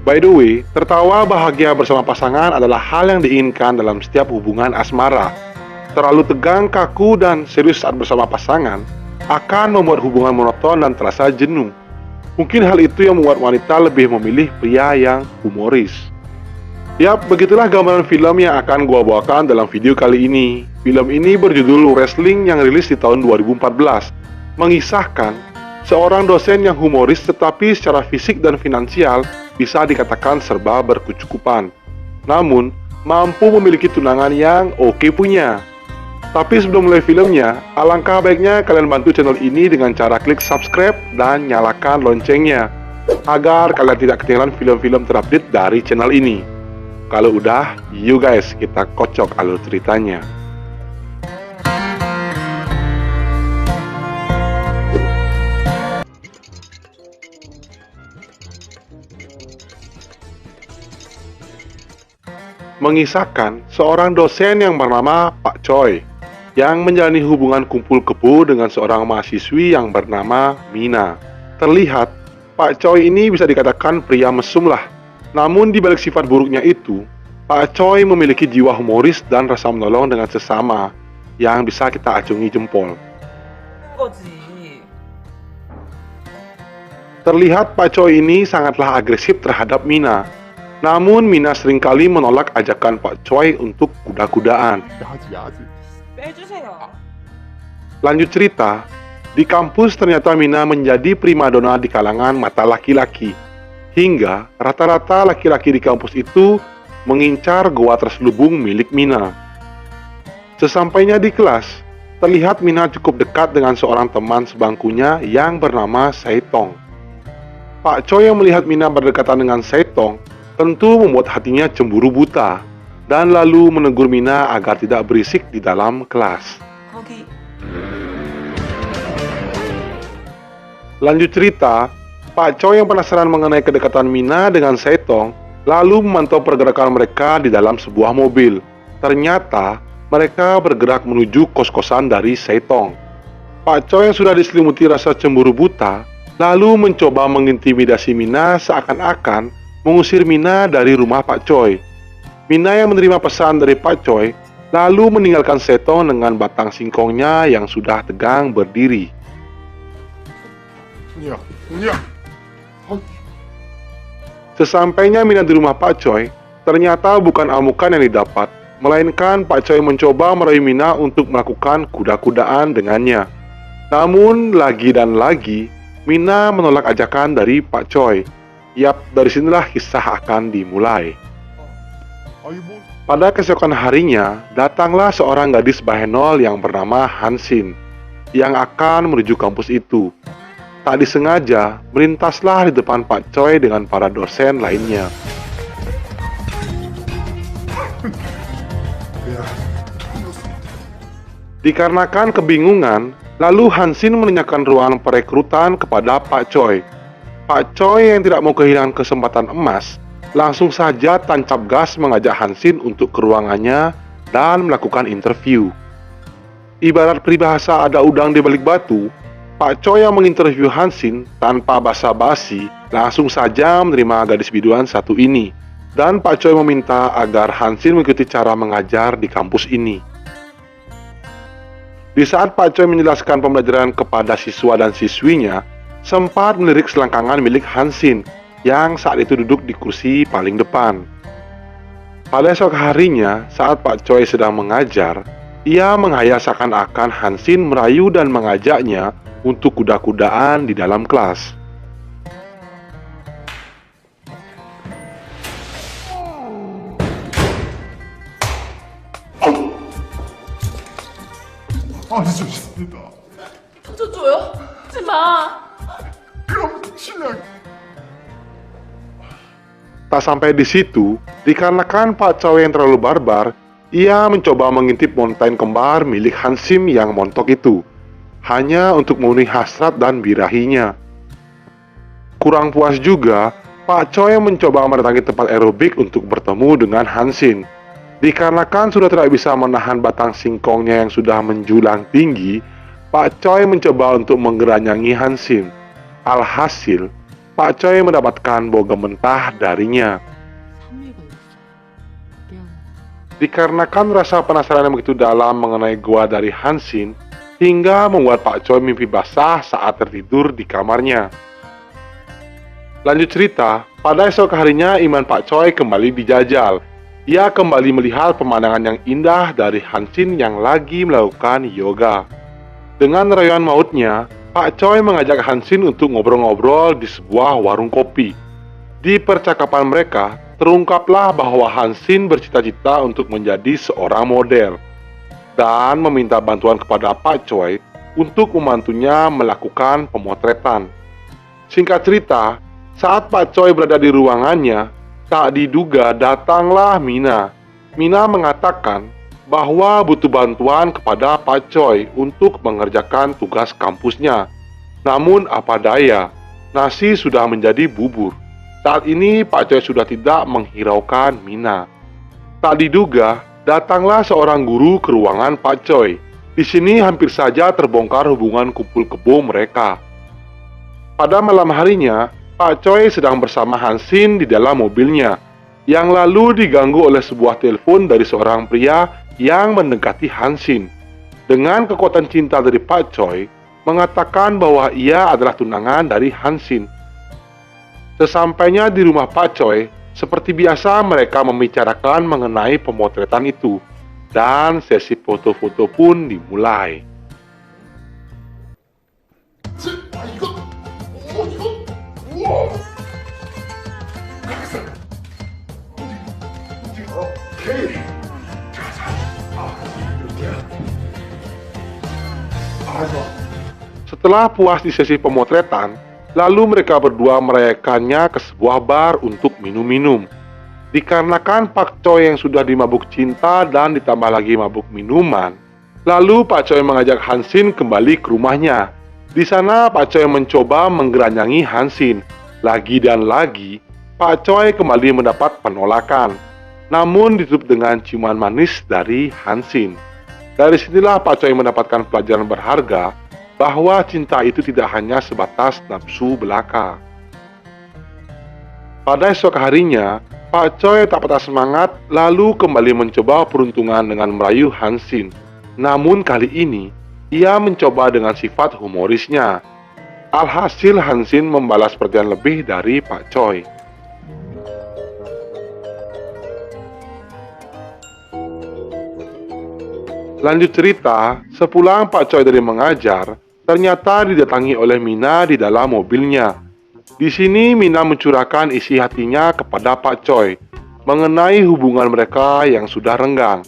By the way, tertawa bahagia bersama pasangan adalah hal yang diinginkan dalam setiap hubungan asmara. Terlalu tegang, kaku, dan serius saat bersama pasangan akan membuat hubungan monoton dan terasa jenuh. Mungkin hal itu yang membuat wanita lebih memilih pria yang humoris. Yap, begitulah gambaran film yang akan gua bawakan dalam video kali ini. Film ini berjudul Wrestling yang rilis di tahun 2014. Mengisahkan seorang dosen yang humoris tetapi secara fisik dan finansial bisa dikatakan serba berkecukupan. Namun, mampu memiliki tunangan yang oke punya. Tapi sebelum mulai filmnya, alangkah baiknya kalian bantu channel ini dengan cara klik subscribe dan nyalakan loncengnya agar kalian tidak ketinggalan film-film terupdate dari channel ini. Kalau udah, yuk guys, kita kocok alur ceritanya. Mengisahkan seorang dosen yang bernama Pak Choi yang menjalani hubungan kumpul kebo dengan seorang mahasiswi yang bernama Mina. Terlihat, Pak Choi ini bisa dikatakan pria mesum lah. Namun di balik sifat buruknya itu, Pak Choi memiliki jiwa humoris dan rasa menolong dengan sesama yang bisa kita acungi jempol. Terlihat Pak Choi ini sangatlah agresif terhadap Mina. Namun Mina seringkali menolak ajakan Pak Choi untuk kuda-kudaan. Lanjut cerita, di kampus ternyata Mina menjadi primadona di kalangan mata laki-laki. Hingga rata-rata laki-laki di kampus itu mengincar goa terselubung milik Mina. Sesampainya di kelas, terlihat Mina cukup dekat dengan seorang teman sebangkunya yang bernama Saitong. Pak Choi yang melihat Mina berdekatan dengan Saitong tentu membuat hatinya cemburu buta dan lalu menegur Mina agar tidak berisik di dalam kelas. Lanjut cerita, Pak Choi yang penasaran mengenai kedekatan Mina dengan Saitong lalu memantau pergerakan mereka di dalam sebuah mobil. Ternyata mereka bergerak menuju kos-kosan dari Saitong. Pak Choi yang sudah diselimuti rasa cemburu buta lalu mencoba mengintimidasi Mina seakan-akan mengusir Mina dari rumah Pak Choi. Mina yang menerima pesan dari Pak Choi lalu meninggalkan Saitong dengan batang singkongnya yang sudah tegang berdiri. Sesampainya Mina di rumah Pak Choi, ternyata bukan amukan yang didapat, melainkan Pak Choi mencoba meraih Mina untuk melakukan kuda-kudaan dengannya. Namun lagi dan lagi, Mina menolak ajakan dari Pak Choi. Yap, dari sinilah kisah akan dimulai. Pada keesokan harinya, datanglah seorang gadis bahenol yang bernama Hansin yang akan menuju kampus itu. Tak disengaja, melintaslah di depan Pak Choi dengan para dosen lainnya. Dikarenakan kebingungan, lalu Hansin menanyakan ruangan perekrutan kepada Pak Choi. Pak Choi yang tidak mau kehilangan kesempatan emas, langsung saja tancap gas mengajak Hansin untuk ke ruangannya dan melakukan interview. Ibarat peribahasa ada udang di balik batu, Pak Choi yang menginterview Hansin tanpa basa-basi langsung saja menerima gadis biduan satu ini. Dan Pak Choi meminta agar Hansin mengikuti cara mengajar di kampus ini. Di saat Pak Choi menjelaskan pembelajaran kepada siswa dan siswinya, sempat melirik selangkangan milik Hansin yang saat itu duduk di kursi paling depan. Pada esok harinya, saat Pak Choi sedang mengajar, ia menghayal seakan-akan Hansin merayu dan mengajaknya untuk kuda-kudaan di dalam kelas. Tak sampai di situ, dikarenakan Pak Choi yang terlalu barbar, ia mencoba mengintip montain kembar milik Hansim yang montok itu, hanya untuk memenuhi hasrat dan birahinya. Kurang puas juga, Pak Choi mencoba mendatangi tempat aerobik untuk bertemu dengan Hansin. Dikarenakan sudah tidak bisa menahan batang singkongnya yang sudah menjulang tinggi, Pak Choi mencoba untuk menggeranyangi Hansin. Alhasil, Pak Choi mendapatkan bau mentah darinya. 산미가 있어. 미안해. Dikarenakan rasa penasaran yang begitu dalam mengenai gua dari Hansin, hingga membuat Pak Choi mimpi basah saat tertidur di kamarnya. Lanjut cerita, pada esok harinya iman Pak Choi kembali dijajal. Ia kembali melihat pemandangan yang indah dari Hansin yang lagi melakukan yoga. Dengan rayuan mautnya, Pak Choi mengajak Hansin untuk ngobrol-ngobrol di sebuah warung kopi. Di percakapan mereka, terungkaplah bahwa Hansin bercita-cita untuk menjadi seorang model dan meminta bantuan kepada Pak Choi untuk membantunya melakukan pemotretan. Singkat cerita, saat Pak Choi berada di ruangannya, tak diduga datanglah Mina. Mina mengatakan bahwa butuh bantuan kepada Pak Choi untuk mengerjakan tugas kampusnya. Namun apa daya, nasi sudah menjadi bubur. Saat ini Pak Choi sudah tidak menghiraukan Mina. Tak diduga, datanglah seorang guru ke ruangan Pak Choi. Di sini hampir saja terbongkar hubungan kumpul kebo mereka. Pada malam harinya, Pak Choi sedang bersama Hansin di dalam mobilnya, yang lalu diganggu oleh sebuah telepon dari seorang pria yang mendekati Hansin. Dengan kekuatan cinta dari Pak Choi, mengatakan bahwa ia adalah tunangan dari Hansin. Sesampainya di rumah Pak Choi, seperti biasa mereka membicarakan mengenai pemotretan itu, dan sesi foto-foto pun dimulai. Setelah puas di sesi pemotretan, lalu mereka berdua merayakannya ke sebuah bar untuk minum-minum. Dikarenakan Pak Choi yang sudah dimabuk cinta dan ditambah lagi mabuk minuman, lalu Pak Choi mengajak Hansin kembali ke rumahnya. Di sana Pak Choi mencoba menggeranyangi Hansin. Lagi dan lagi, Pak Choi kembali mendapat penolakan, namun ditutup dengan ciuman manis dari Hansin. Dari sinilah Pak Choi mendapatkan pelajaran berharga bahwa cinta itu tidak hanya sebatas nafsu belaka. Pada esok harinya, Pak Choi tak patah semangat lalu kembali mencoba peruntungan dengan merayu Hansin. Namun kali ini, ia mencoba dengan sifat humorisnya. Alhasil Hansin membalas perhatian lebih dari Pak Choi. Lanjut cerita, sepulang Pak Choi dari mengajar, ternyata didatangi oleh Mina di dalam mobilnya. Di sini Mina mencurahkan isi hatinya kepada Pak Choi mengenai hubungan mereka yang sudah renggang.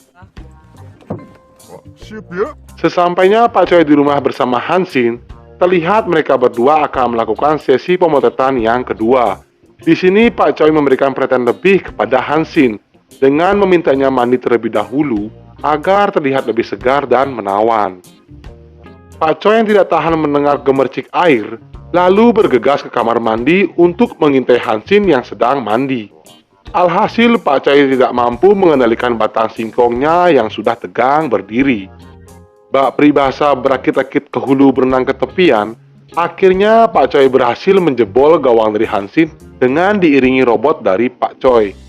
Sesampainya Pak Choi di rumah bersama Hansin, terlihat mereka berdua akan melakukan sesi pemotretan yang kedua. Di sini Pak Choi memberikan perhatian lebih kepada Hansin dengan memintanya mandi terlebih dahulu agar terlihat lebih segar dan menawan. Pak Choi yang tidak tahan mendengar gemercik air, lalu bergegas ke kamar mandi untuk mengintai Hansin yang sedang mandi. Alhasil Pak Choi tidak mampu mengendalikan batang singkongnya yang sudah tegang berdiri. Bak peribahasa berakit-akit ke hulu berenang ke tepian, akhirnya Pak Choi berhasil menjebol gawang dari Hansin dengan diiringi robot dari Pak Choi.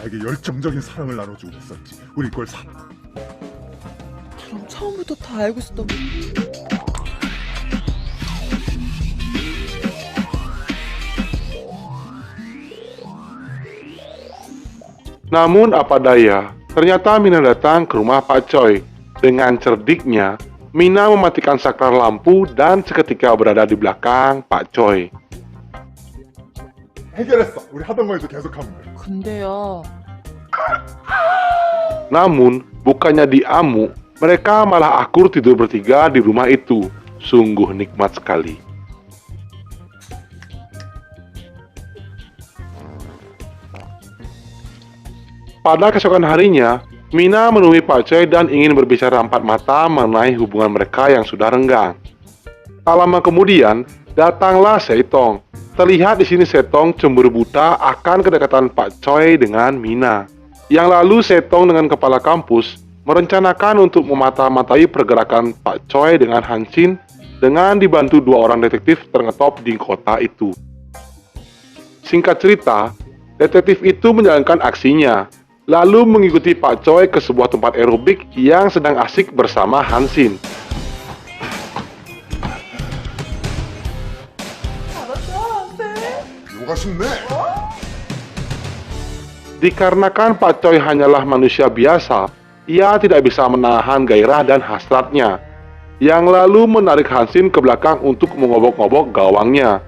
나에게 열정적인 사랑을 나눠주고 있었지. 우리 그걸 그럼 처음부터 다 알고 있었던 거. Namun apa daya, ternyata Mina datang ke rumah Pak Choi. Dengan cerdiknya, Mina mematikan saklar lampu dan seketika berada di belakang Pak Choi. 해결했어. 우리 하던 거 이제 계속하면 돼. 근데요. Namun, bukannya diamu, mereka malah akur tidur bertiga di rumah itu. Sungguh nikmat sekali. Pada keesokan harinya, Mina menemui Pak Choi dan ingin berbicara empat mata mengenai hubungan mereka yang sudah renggang. Tak lama kemudian, datanglah Seitong. Terlihat di sini Setong cemburu buta akan kedekatan Pak Choi dengan Mina. Yang lalu Setong dengan kepala kampus merencanakan untuk memata-matai pergerakan Pak Choi dengan Hansin dengan dibantu dua orang detektif terngetop di kota itu. Singkat cerita, detektif itu menjalankan aksinya, lalu mengikuti Pak Choi ke sebuah tempat aerobik yang sedang asik bersama Hansin. 요가 쉽네. Dikarenakan Pak Choi hanyalah manusia biasa, ia tidak bisa menahan gairah dan hasratnya, yang lalu menarik Hansin ke belakang untuk mengobok-ngobok gawangnya.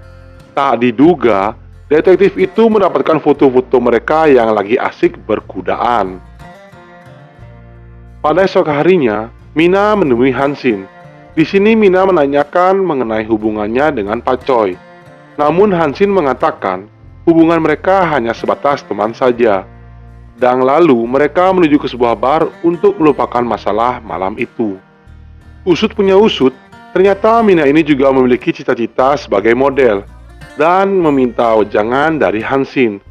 Tak diduga, detektif itu mendapatkan foto-foto mereka yang lagi asik berkudaan. Pada esok harinya, Mina menemui Hansin. Di sini Mina menanyakan mengenai hubungannya dengan Pak Choi. Namun Hansin mengatakan hubungan mereka hanya sebatas teman saja. Dan lalu mereka menuju ke sebuah bar untuk melupakan masalah malam itu. Usut punya usut, ternyata Mina ini juga memiliki cita-cita sebagai model dan meminta wejangan dari Hansin.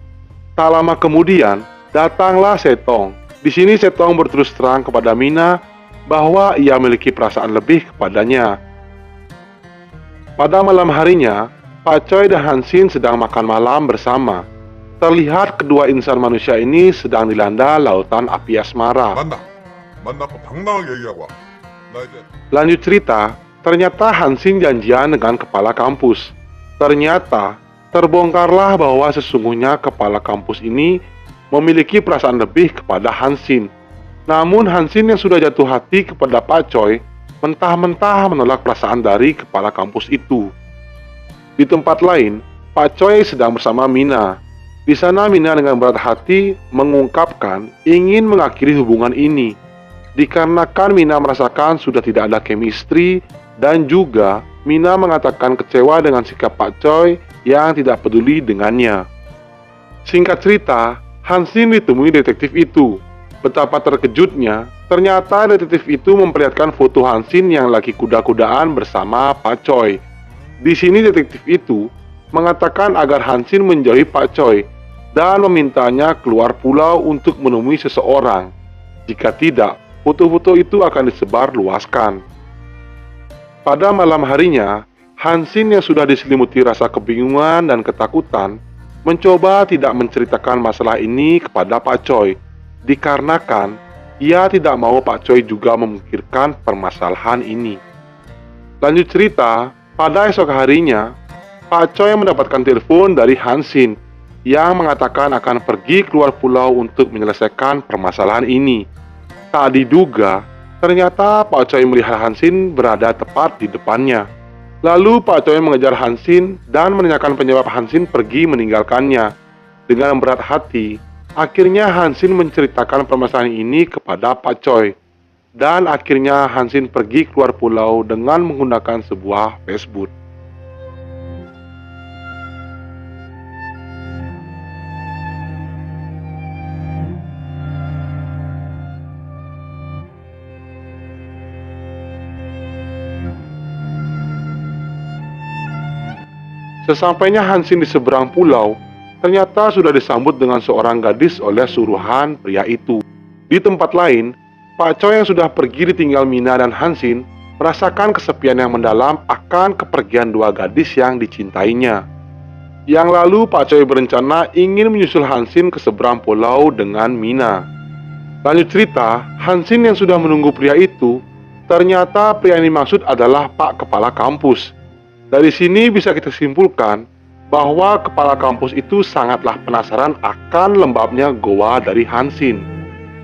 Tak lama kemudian, datanglah Setong. Di sini Setong berterus terang kepada Mina bahwa ia memiliki perasaan lebih kepadanya. Pada malam harinya, Pak Choi dan Hansin sedang makan malam bersama. Terlihat kedua insan manusia ini sedang dilanda lautan api asmara. 만나고 당당하게 얘기하고 와. 나 이제 Lanjut cerita, ternyata Hansin janjian dengan kepala kampus. Ternyata, terbongkarlah bahwa sesungguhnya kepala kampus ini memiliki perasaan lebih kepada Hansin. Namun Hansin yang sudah jatuh hati kepada Pak Choi, mentah-mentah menolak perasaan dari kepala kampus itu. Di tempat lain, Pak Choi sedang bersama Mina. Di sana Mina dengan berat hati mengungkapkan ingin mengakhiri hubungan ini. Dikarenakan Mina merasakan sudah tidak ada chemistry dan juga Mina mengatakan kecewa dengan sikap Pak Choi yang tidak peduli dengannya. Singkat cerita, Hansin ditemui detektif itu. Betapa terkejutnya, ternyata detektif itu memperlihatkan foto Hansin yang lagi kuda-kudaan bersama Pak Choi. Di sini detektif itu mengatakan agar Hansin menjauhi Pak Choi dan memintanya keluar pulau untuk menemui seseorang. Jika tidak, foto-foto itu akan disebar luaskan. Pada malam harinya, Hansin yang sudah diselimuti rasa kebingungan dan ketakutan mencoba tidak menceritakan masalah ini kepada Pak Choi, dikarenakan ia tidak mau Pak Choi juga memikirkan permasalahan ini. Lanjut cerita, pada esok harinya, Pak Choi mendapatkan telepon dari Hansin yang mengatakan akan pergi keluar pulau untuk menyelesaikan permasalahan ini. Tak diduga, ternyata Pak Choi melihat Hansin berada tepat di depannya. Lalu Pak Choi mengejar Hansin dan menanyakan penyebab Hansin pergi meninggalkannya. Dengan berat hati, akhirnya Hansin menceritakan permasalahan ini kepada Pak Choi. Dan akhirnya Hansin pergi keluar pulau dengan menggunakan sebuah Facebook. Sesampainya Hansin di seberang pulau, ternyata sudah disambut dengan seorang gadis oleh suruhan pria itu. Di tempat lain, Pak Choi yang sudah pergi ditinggal Mina dan Hansin merasakan kesepian yang mendalam akan kepergian dua gadis yang dicintainya. Yang lalu Pak Choi berencana ingin menyusul Hansin ke seberang pulau dengan Mina. Lanjut cerita, Hansin yang sudah menunggu pria itu, ternyata pria yang dimaksud adalah Pak Kepala Kampus. Dari sini bisa kita simpulkan bahwa kepala kampus itu sangatlah penasaran akan lembabnya goa dari Hansin.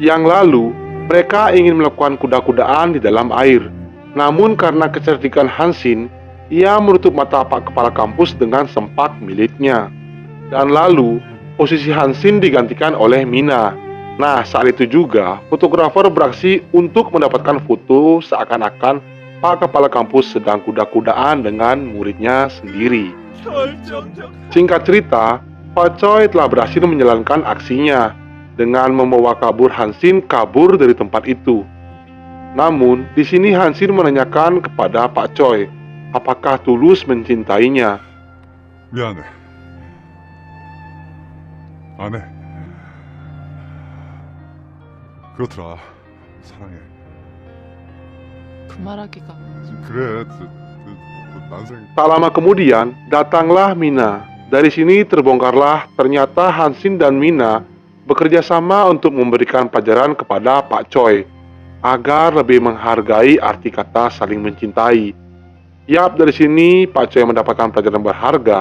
Yang lalu, mereka ingin melakukan kuda-kudaan di dalam air. Namun karena kecerdikan Hansin, ia menutup mata Pak Kepala Kampus dengan sempak miliknya. Dan lalu, posisi Hansin digantikan oleh Mina. Nah, saat itu juga, fotografer beraksi untuk mendapatkan foto seakan-akan Pak Kepala Kampus sedang kuda-kudaan dengan muridnya sendiri. Singkat cerita, Pak Choi telah berhasil menjalankan aksinya dengan membawa kabur Hansin kabur dari tempat itu. Namun, di sini Hansin menanyakan kepada Pak Choi, apakah tulus mencintainya. 미안해. 안 해. 그렇더라. 사랑해. 그 말하기가. 그래, 난생. Tak lama kemudian, datanglah Mina. Dari sini terbongkarlah ternyata Hansin dan Mina bekerja sama untuk memberikan pelajaran kepada Pak Choi agar lebih menghargai arti kata saling mencintai. Yap, dari sini Pak Choi mendapatkan pelajaran berharga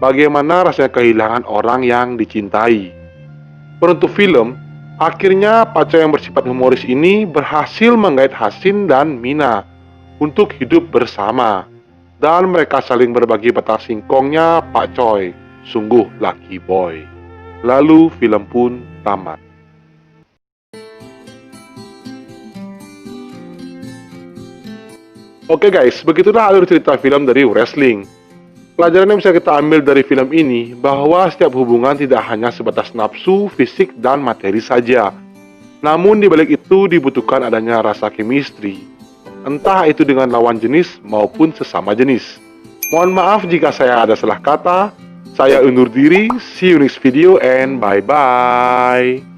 bagaimana rasanya kehilangan orang yang dicintai. Penutup film, akhirnya Pak Choi yang bersifat humoris ini berhasil menggait Hansin dan Mina untuk hidup bersama. Dan mereka saling berbagi petak singkongnya Pak Choi. Sungguh lucky boy. Lalu film pun tamat. Oke guys, begitulah alur cerita film dari wrestling. Pelajaran yang bisa kita ambil dari film ini bahwa setiap hubungan tidak hanya sebatas nafsu, fisik, dan materi saja. Namun di balik itu dibutuhkan adanya rasa chemistry, entah itu dengan lawan jenis maupun sesama jenis. Mohon maaf jika saya ada salah kata. Saya undur diri. See you next video and bye-bye.